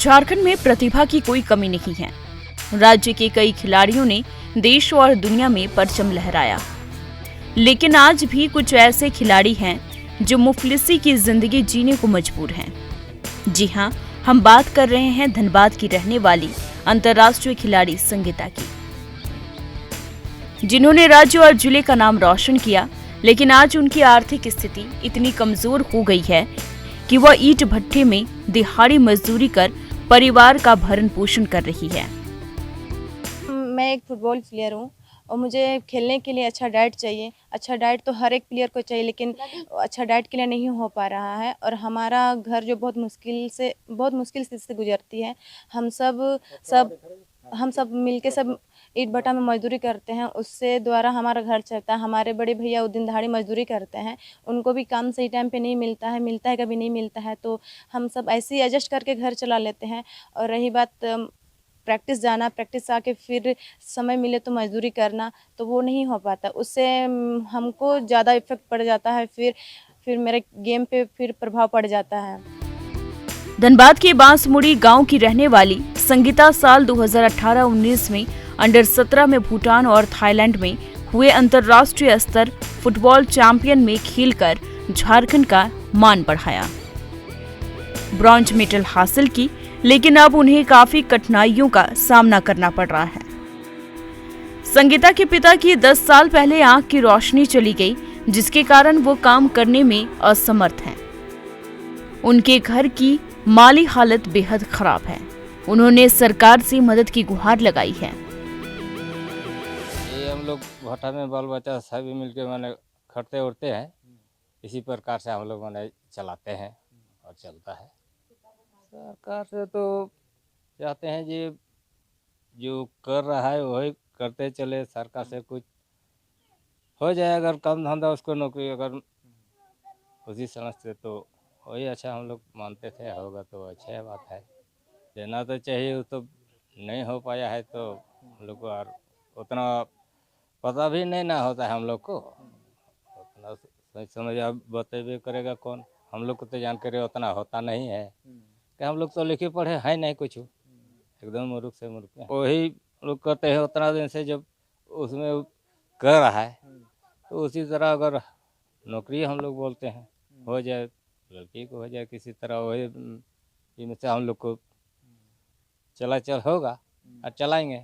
झारखंड में प्रतिभा की कोई कमी नहीं है। राज्य के कई खिलाड़ियों ने देश और दुनिया में परचम लहराया, लेकिन आज भी कुछ ऐसे खिलाड़ी हैं जो मुफलिसी की जिंदगी जीने को मजबूर हैं। जी हां, हम बात कर रहे हैं धनबाद की रहने वाली अंतर्राष्ट्रीय खिलाड़ी संगीता की, जिन्होंने राज्य और जिले का नाम रोशन किया। लेकिन आज उनकी आर्थिक स्थिति इतनी कमजोर हो गई है कि वह ईंट भट्ठे में दिहाड़ी मजदूरी कर परिवार का भरण पोषण कर रही है। मैं एक फुटबॉल प्लेयर हूँ और मुझे खेलने के लिए अच्छा डाइट चाहिए। अच्छा डाइट तो हर एक प्लेयर को चाहिए, लेकिन अच्छा डाइट के लिए नहीं हो पा रहा है। और हमारा घर जो बहुत मुश्किल से गुजरती है। हम सब मिलके सब ईंट भट्टा में मजदूरी करते हैं, उससे द्वारा हमारा घर चलता है। हमारे बड़े भैया दिन दहाड़ी मजदूरी करते हैं, उनको भी काम सही टाइम पे नहीं मिलता है, कभी नहीं मिलता है, तो हम सब ऐसे ही एडजस्ट करके घर चला लेते हैं। और रही बात प्रैक्टिस जाना, प्रैक्टिस आके फिर समय मिले तो मजदूरी करना, तो वो नहीं हो पाता। उससे हमको ज़्यादा इफेक्ट पड़ जाता है, फिर मेरे गेम पे फिर प्रभाव पड़ जाता है। धनबाद के बांसमुड़ी गांव की रहने वाली संगीता साल 2018-19 में अंडर 17 में भूटान और थाईलैंड में हुए अंतर्राष्ट्रीय स्तर फुटबॉल चैंपियन में खेलकर झारखंड का मान बढ़ाया, ब्रॉन्ज मेडल हासिल की। लेकिन अब उन्हें काफी कठिनाइयों का सामना करना पड़ रहा है। संगीता के पिता की 10 साल पहले आंख की रोशनी चली गई, जिसके कारण वो काम करने में असमर्थ हैं। उनके घर की माली हालत बेहद खराब है। उन्होंने सरकार से मदद की गुहार लगाई है। ये हम लोग भट्टा में बाल बच्चा सभी मिलके मैंने खटते उड़ते हैं, इसी प्रकार से हम लोग मैंने चलाते हैं और चलता है। सरकार से तो चाहते हैं जी जो कर रहा है वही करते चले, सरकार से कुछ हो जाए, अगर कम धंधा उसको नौकरी अगर उसी समझ से तो वही अच्छा हम लोग मानते थे, होगा तो अच्छा बात है। देना तो चाहिए, वो तो नहीं हो पाया है तो हम लोग को और उतना पता भी नहीं ना होता है हम लोग को, उतना सोच समझ अब बतेबे करेगा कौन। हम लोग को तो जानकारी उतना होता नहीं है कि हम लोग तो लिखे पढ़े है नहीं कुछ, एकदम मूर्ख से मूर्ख। वही लोग करते हैं उतना दिन से, जब उसमें कर रहा है तो उसी तरह अगर नौकरी हम लोग बोलते हैं हो जाए, लड़की को हो जाए किसी तरह, वही इनमें से हम लोग को चलाचल होगा और चलाएंगे।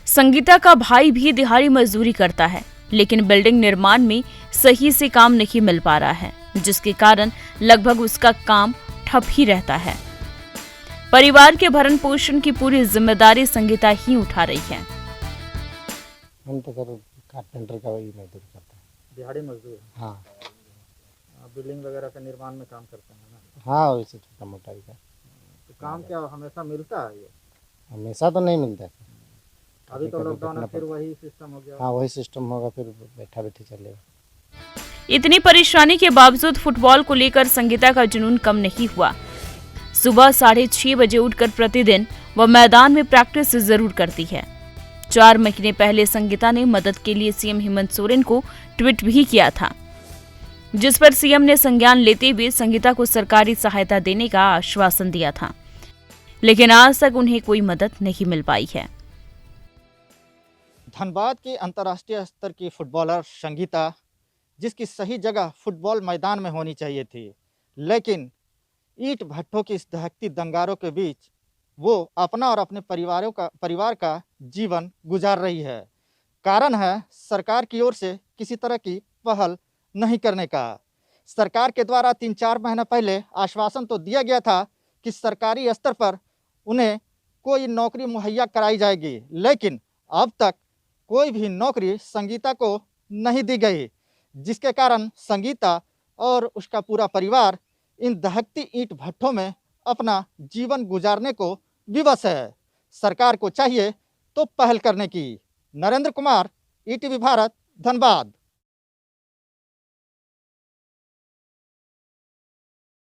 संगीता का भाई भी दिहाड़ी मजदूरी करता है, लेकिन बिल्डिंग निर्माण में सही से काम नहीं मिल पा रहा है, जिसके कारण लगभग उसका काम ठप ही रहता है। परिवार के भरण पोषण की पूरी जिम्मेदारी संगीता ही उठा रही है। हम तो सर कारपेंटर का वही मजदूरी करते हैं। दिहाड़ी मजदूर? हाँ। बिल्डिंग वगैरह का निर्माण में काम करते हैं ना? हाँ, वैसे छोटा मोटा ही का। तो काम क्या हमेशा मिलता है? ये हमेशा तो नहीं मिलता है। अभी तो लॉकडाउन है, फिर वही सिस्टम हो गया। हाँ, वही सिस्टम होगा, फिर बैठा बैठी चलेगा। इतनी परेशानी के बावजूद फुटबॉल को लेकर संगीता का जुनून कम नहीं हुआ। सुबह 6:30 बजे उठकर प्रतिदिन वह मैदान में प्रैक्टिस जरूर करती है। 4 महीने पहले संगीता ने मदद के लिए सीएम हेमंत सोरेन को ट्वीट भी किया था, जिस पर सीएम ने संज्ञान लेते हुए संगीता को सरकारी सहायता देने का आश्वासन दिया था, लेकिन आज तक उन्हें कोई मदद नहीं मिल पाई है। धनबाद की अंतर्राष्ट्रीय स्तर की फुटबॉलर संगीता, जिसकी सही जगह फुटबॉल मैदान में होनी चाहिए थी, लेकिन ईंट भट्ठों की इस दहकती दंगारों के बीच वो अपना और अपने परिवार का जीवन गुजार रही है। कारण है सरकार की ओर से किसी तरह की पहल नहीं करने का। सरकार के द्वारा 3-4 महीने पहले आश्वासन तो दिया गया था कि सरकारी स्तर पर उन्हें कोई नौकरी मुहैया कराई जाएगी, लेकिन अब तक कोई भी नौकरी संगीता को नहीं दी गई, जिसके कारण संगीता और उसका पूरा परिवार इन दहकती ईंट भट्ठों में अपना जीवन गुजारने को विवश है। सरकार को चाहिए तो पहल करने की। नरेंद्र कुमार, ईटीवी भारत, धनबाद।